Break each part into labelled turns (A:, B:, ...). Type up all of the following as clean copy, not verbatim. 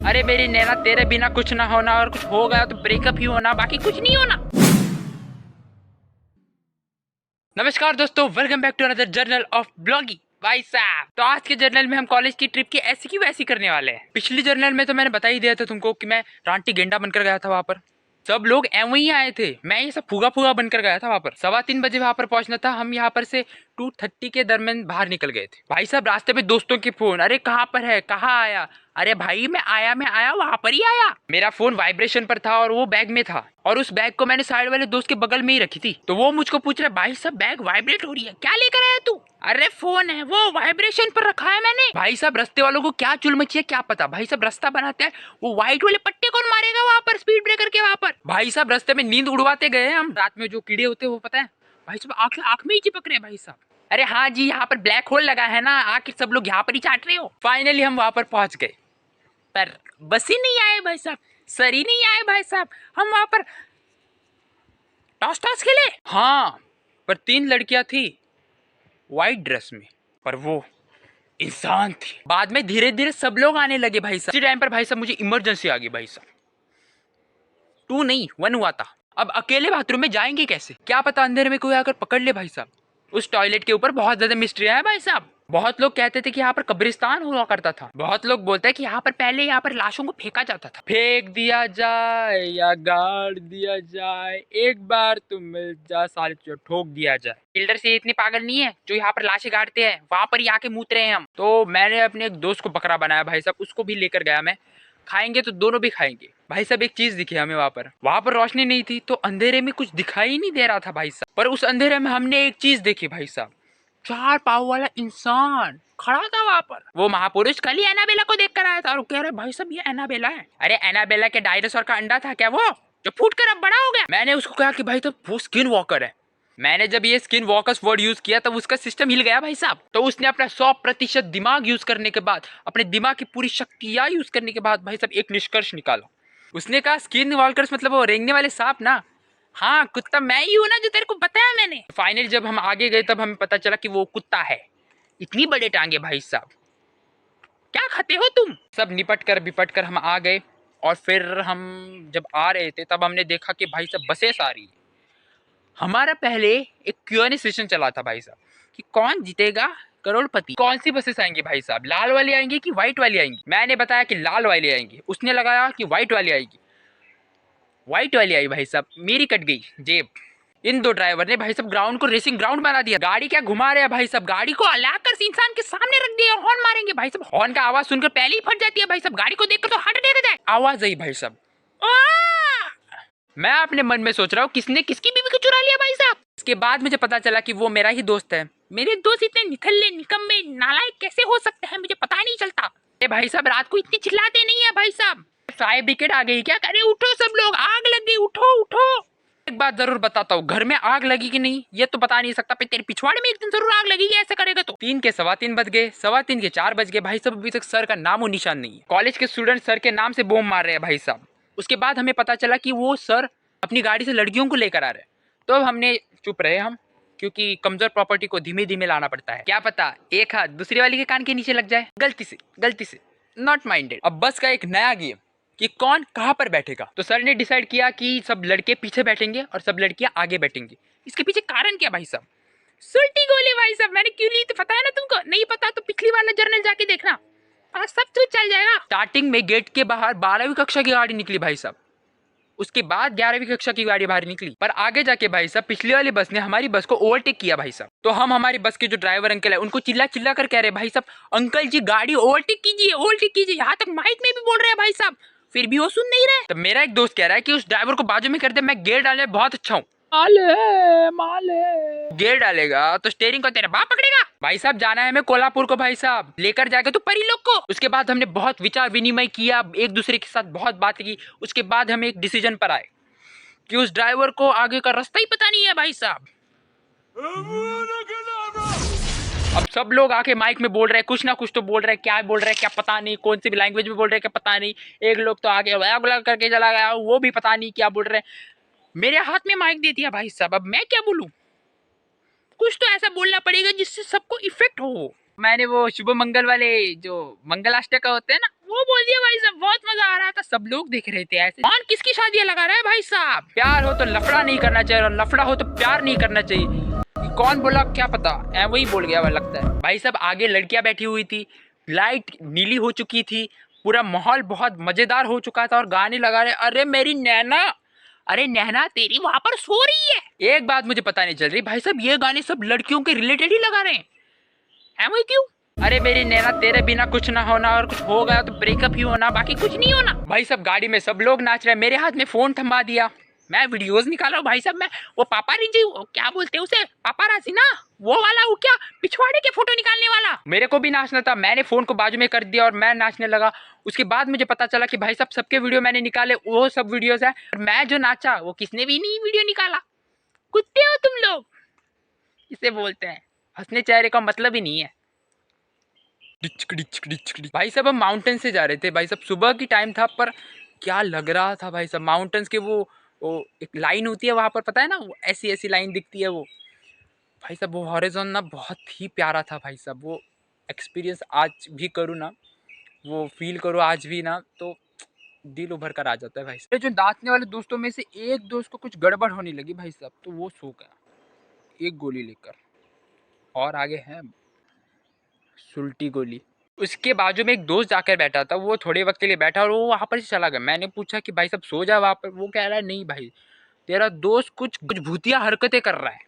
A: अरे मेरी नैना, तेरे बिना कुछ ना होना, और कुछ हो गया तो ब्रेकअप ही होना, बाकी कुछ नहीं होना। नमस्कार दोस्तों, welcome back to another journal of blogging. भाई साहब, तो आज के जर्नल में हम कॉलेज की ट्रिप की ऐसी की वैसी करने वाले हैं। पिछली जर्नल में तो मैंने बता ही दिया था तुमको कि मैं रांटी गेंडा बनकर गया था वहां पर। सब लोग एवं ही आए थे, मैं ये सब फूगा फूगा बनकर गया था वहां पर। 3:15 बजे वहां पर पहुंचना था। हम यहाँ पर से 2:30 के दरमियान बाहर निकल गए थे। भाई साहब, रास्ते में दोस्तों के फोन, अरे कहाँ पर है, कहाँ आया। अरे भाई मैं आया वहां पर ही आया। मेरा फोन वाइब्रेशन पर था और वो बैग में था, और उस बैग को मैंने साइड वाले दोस्त के बगल में ही रखी थी। तो वो मुझको पूछ रहा, भाई साहब बैग वाइब्रेट हो रही है, क्या लेकर आया तू। अरे फोन है, वो वाइब्रेशन पर रखा है मैंने। भाई साहब, रास्ते वालों को क्या चुल मची है क्या पता। भाई साहब, रास्ता बनाते हैं, वो व्हाइट वाले पट्टे कौन मारेगा वहां पर स्पीड ब्रेकर के वहां पर। भाई साहब, रास्ते में नींद उड़वाते गए हम। रात में जो कीड़े होते हैं वो पता है भाई साहब, आंख में ही चिपक रहे हैं भाई साहब। अरे हाँ जी, यहाँ पर ब्लैक होल लगा है ना, आखिर सब लोग यहाँ पर ही चाट रहे हो। फाइनली हम वहां पर पहुंच गए, पर बस ही नहीं आए भाई साहब, सर ही नहीं आए भाई साहब। हम वहां पर टॉस टॉस खेले, हाँ, पर 3 लड़कियां थी व्हाइट ड्रेस में, पर वो इंसान थी। बाद में धीरे धीरे सब लोग आने लगे भाई साहब। इसी टाइम पर भाई साहब मुझे इमरजेंसी आ गई भाई साहब। 2 नहीं 1 हुआ था। अब अकेले बाथरूम में जाएंगे कैसे, क्या पता अंधेरे में कोई आकर पकड़ ले भाई साहब। उस टॉयलेट के ऊपर बहुत ज्यादा मिस्ट्रियां है भाई साहब। बहुत लोग कहते थे कि यहाँ पर कब्रिस्तान हुआ करता था। बहुत लोग बोलते हैं कि यहाँ पर पहले यहाँ पर लाशों को फेंका जाता था। फेंक दिया जाए या गाड़ दिया जाए, एक बार तुम मिल जा, साले जो ठोक दिया जाए। बिल्डर से इतने पागल नहीं है जो यहाँ पर लाशें गाड़ते हैं, वहां पर ही आके मूत रहे हैं हम। तो मैंने अपने एक दोस्त को बकरा बनाया भाई साहब, उसको भी लेकर गया मैं। खाएंगे तो दोनों भी खाएंगे भाई साहब। एक चीज दिखी हमें वहां पर रोशनी नहीं थी, तो अंधेरे में कुछ दिखाई नहीं दे रहा था भाई साहब। पर उस अंधेरे में हमने एक चीज देखी भाई साहब, 4 पाँव वाला इंसान खड़ा था वहां पर। वो महापुरुष कल ही एनाबेला को देख कर आया था और कह रहे भाई साहब ये एनाबेला है। अरे एनाबेला के डायनासोर का अंडा था क्या वो, जो फूट कर अब बड़ा हो गया। मैंने उसको कहा कि भाई तो वो स्किन वॉकर है। मैंने जब ये स्किन वॉकर्स वर्ड यूज किया तब उसका सिस्टम हिल गया भाई साहब। तो उसने अपना 100% दिमाग यूज करने के बाद, अपने दिमाग की पूरी शक्तियां यूज करने के बाद भाई साहब एक निष्कर्ष निकाला। उसने कहा स्किन वॉकर्स मतलब वो रेंगने वाले सांप ना। हाँ, कुत्ता मैं ही हूं ना, जो तेरे को बताया मैंने। फाइनल जब हम आगे गए तब हमें पता चला कि वो कुत्ता है। इतनी बड़े टांगे भाई साहब, क्या खाते हो तुम। सब निपट कर बिपट कर हम आ गए, और फिर हम जब आ रहे थे तब हमने देखा कि भाई साहब बसेस आ रही है। हमारा पहले एक Q&A सेशन चला था भाई साहब कि कौन जीतेगा करोड़पति। कौन सी बसेस आएंगी भाई साहब, लाल वाली आएंगी कि व्हाइट वाली आएंगी। मैंने बताया कि लाल वाली आएंगी, उसने लगाया कि व्हाइट वाली आएगी। व्हाइट वाली आई भाई साहब, मेरी कट गई जेब। इन दो ड्राइवर ने भाई साहब ग्राउंड को रेसिंग ग्राउंड बना दिया। गाड़ी क्या घुमा रहे हैं भाई साहब, गाड़ी को लाकर इंसान के सामने रख दिया, हॉर्न मारेंगे भाई साहब। हॉर्न का आवाज सुनकर पहले ही फट जाती है भाई साहब, गाड़ी को देखकर तो हार्ट अटैक आ जाए। आवाज आई भाई साहब, मैं अपने मन में सोच रहा हूँ किसने किसकी बीवी को चुरा लिया भाई साहब। इसके बाद मुझे पता चला कि वो मेरा ही दोस्त है। मेरे दोस्त इतने निकल्ले निकम्मे नालायक कैसे हो सकते हैं, मुझे पता नहीं चलता। अरे भाई साहब, रात को इतनी चिल्लाते नहीं है भाई साहब। फायर ब्रिगेड आ गई क्या, करे उठो सब लोग, आग लग गई, उठो उठो। एक बात जरूर बताता हूँ, घर में आग लगी कि नहीं ये तो बता नहीं सकता, पर तेरे पिछवाड़े में एक दिन जरूर आग लगेगी ऐसा करेगा तो। 3 के 3:15 बज गए, 3:15 के 4 बज गए भाई साहब, अभी तक सर का नामो निशान नहीं है। कॉलेज के स्टूडेंट सर के नाम से बॉम्ब मार रहे हैं भाई साहब। उसके बाद हमें पता चला कि वो सर अपनी गाड़ी से लड़कियों को लेकर आ रहे हैं। तो अब हमने चुप रहे हम, क्योंकि कमजोर प्रॉपर्टी को धीमे धीमे लाना पड़ता है। क्या पता एक हाथ दूसरी वाली के कान के नीचे लग जाए, गलती से नॉट माइंडेड। अब बस का एक नया गेम कि कौन कहाँ पर बैठेगा। तो सर ने डिसाइड किया कि सब लड़के पीछे बैठेंगे और सब लड़कियां आगे बैठेंगी। इसके पीछे कारण क्या भाई साहब, सुल्टी गोली भाई साहब। मैंने क्यों ली तो पता है ना तुमको, नहीं पता तो पिछली वाला जर्नल जाके देखना, सब कुछ चल जाएगा। स्टार्टिंग में गेट के बाहर 12वीं कक्षा की गाड़ी निकली भाई साहब, उसके बाद 11वीं कक्षा की गाड़ी बाहर निकली। पर आगे जाके भाई साहब पिछली वाली बस ने हमारी बस को ओवरटेक किया भाई साहब। तो हम हमारी बस के जो ड्राइवर अंकल है उनको चिल्ला चिल्ला कर कह रहे भाई साहब अंकल जी गाड़ी ओवरटेक कीजिए, यहाँ तक माइक में भी बोल रहे हैं भाई साहब, फिर भी वो सुन नहीं रहे। तो मेरा एक दोस्त कह रहा है कि उस ड्राइवर को बाजू में कर दे, मैं गेयर डालने में बहुत अच्छा हूँ। माले गेयर डालेगा तो स्टेयरिंग को तेरा बाप पकड़ेगा। भाई साहब जाना है हमें कोल्हापुर को भाई साहब, लेकर जाएगा तो परी लोग को। उसके बाद हमने बहुत विचार विनिमय किया, एक दूसरे के साथ बहुत बात की। उसके बाद हम एक डिसीजन पर आए कि उस ड्राइवर को आगे का रास्ता ही पता नहीं है भाई साहब। अब सब लोग आके माइक में बोल रहे हैं, कुछ ना कुछ तो बोल रहे हैं, क्या बोल रहे हैं क्या पता नहीं, कौन सी भी लैंग्वेज में बोल रहे हैं क्या पता नहीं। एक लोग तो आगे वाला करके चला गया, वो भी पता नहीं क्या बोल रहे हैं। मेरे हाथ में माइक दे दिया भाई साहब, अब मैं क्या बोलूं, कुछ तो ऐसा बोलना पड़ेगा जिससे सबको इफेक्ट हो। मैंने वो शुभ मंगल वाले जो मंगलाष्टक का होते हैं ना, वो बोल दिया भाई साहब, बहुत मजा सब लोग देख रहे थे ऐसे। कौन किसकी शादी लगा रहा है भाई साहब? प्यार हो तो लफड़ा नहीं करना चाहिए और लफड़ा हो तो प्यार नहीं करना चाहिए। कौन बोला क्या पता, वही बोल गया वह लगता है। भाई साहब आगे लड़कियां बैठी हुई थी, लाइट नीली हो चुकी थी, पूरा माहौल बहुत मजेदार हो चुका था और गाने लगा रहे, अरे मेरी नैना, अरे नैना तेरी वहां पर सो रही है। एक बात मुझे पता नहीं चल रही भाई साहब, ये गाने सब लड़कियों के रिलेटेड ही लगा रहे हैं वही क्यों? अरे मेरी नैना तेरे बिना कुछ ना होना, और कुछ हो गया तो ब्रेकअप ही होना, बाकी कुछ नहीं होना। भाई साहब गाड़ी में सब लोग नाच रहे हैं, मेरे हाथ में फोन थमा दिया, मैं वीडियोस निकाल रहा हूँ भाई साहब। मैं वो पापाराजी, क्या बोलते हैं उसे, पापाराजी ना, वो वाला, वो क्या पिछवाड़े के फोटो निकालने वाला। मेरे को भी नाचना था, मैंने फोन को बाजू में कर दिया और मैं नाचने लगा। उसके बाद मुझे पता चला कि भाई साहब सबके वीडियो मैंने निकाले, वो सब वीडियोस है, मैं जो नाचा वो किसने भी नहीं वीडियो निकाला। कुत्ते हो तुम लोग, इसे बोलते हैं हंसने चेहरे का मतलब ही नहीं है। भाई साहब हम माउंटेन से जा रहे थे भाई साहब, सुबह की टाइम था, पर क्या लग रहा था भाई साहब। माउंटेन्स के वो एक लाइन होती है वहाँ पर, पता है ना, वो ऐसी ऐसी लाइन दिखती है वो। भाई साहब वो हॉरिजॉन ना बहुत ही प्यारा था भाई साहब। वो एक्सपीरियंस आज भी करूँ ना, वो फील करो आज भी ना, तो दिल उभर कर आ जाता है भाई साहब। जो नाचने वाले दोस्तों में से एक दोस्त को कुछ गड़बड़ होने लगी भाई साहब, तो वो सो गया एक गोली लेकर, और आगे है सुल्टी गोली। उसके बाजू में एक दोस्त जाकर बैठा था, वो थोड़े वक्त के लिए बैठा और वो वहाँ पर से चला गया। मैंने पूछा कि भाई साहब सो जा वहाँ पर, वो कह रहा है नहीं भाई तेरा दोस्त कुछ कुछ भूतिया हरकतें कर रहा है।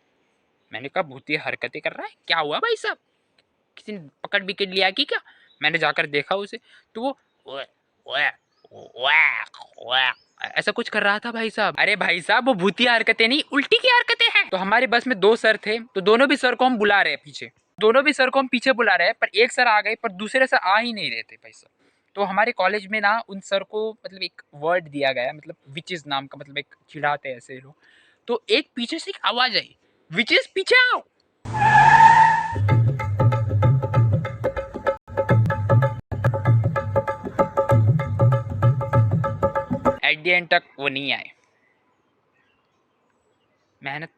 A: मैंने कहा भूतिया हरकतें कर रहा है, क्या हुआ भाई साहब, किसी ने पकड़ विकेट लिया कि क्या? मैंने जाकर देखा उसे, तो वो ओए, ओए, ओए, ऐसा कुछ कर रहा था भाई साहब। अरे भाई साहब वो भूतिया हरकतें नहीं, उल्टी की हरकतें हैं। तो हमारे बस में दो सर थे, तो दोनों भी सर को हम बुला रहे हैं पीछे, दोनों भी सर को हम पीछे बुला रहे हैं, पर एक सर आ गए पर दूसरे सर आ ही नहीं रहे थे भाई साहब। तो हमारे कॉलेज में ना उन सर को मतलब एक वर्ड दिया गया, मतलब विचेस नाम का, मतलब एक चिढ़ाते हैं ऐसे लोग। तो एक पीछे से एक आवाज आई, विचेस पीछे आओ। एट द एंड तक वो नहीं आए, मेहनत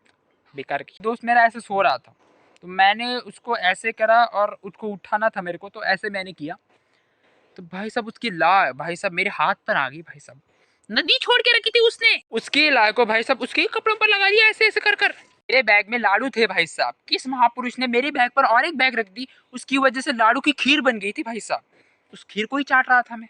A: बेकार की। दोस्त मेरा ऐसे सो रहा था, तो मैंने उसको ऐसे करा और उसको उठाना था मेरे को, तो ऐसे मैंने किया, तो भाई साहब उसकी ला भाई साहब मेरे हाथ पर आ गई भाई साहब। नदी छोड़ के रखी थी उसने, उसकी ला को भाई साहब उसके कपड़ों पर लगा दिया ऐसे ऐसे कर कर। मेरे बैग में लाडू थे भाई साहब, किस महापुरुष ने मेरे बैग पर और एक बैग रख दी, उसकी वजह से लाडू की खीर बन गई थी भाई साहब। उस खीर को ही चाट रहा था मैं,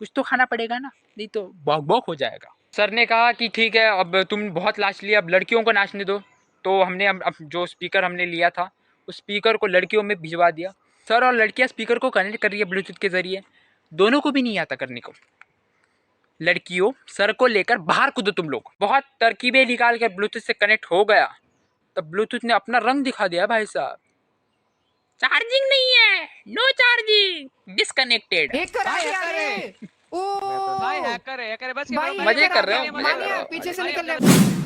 A: कुछ तो खाना पड़ेगा ना, नहीं तो बौक बौक हो जाएगा। सर ने कहा कि ठीक है अब तुम बहुत नाच लिया, अब लड़कियों को नाचने दो। तो हमने अब जो स्पीकर हमने लिया था, उस स्पीकर को लड़कियों में भिजवा दिया। सर और लड़कियां स्पीकर को कनेक्ट कर रही है ब्लूटूथ के जरिए, दोनों को भी नहीं आता करने को। लड़कियों सर को लेकर बाहर कूदो तुम लोग। बहुत तरकीबें निकाल कर ब्लूटूथ से कनेक्ट हो गया, तब ब्लूटूथ ने अपना रंग दिखा दिया भाई साहब। चार्जिंग नहीं है, नो चार्जिंग, डिस्कनेक्टेड।
B: भाई हैकर है, बस
A: मजे कर रहे हो, मजे कर रहे हो।
B: पीछे से निकल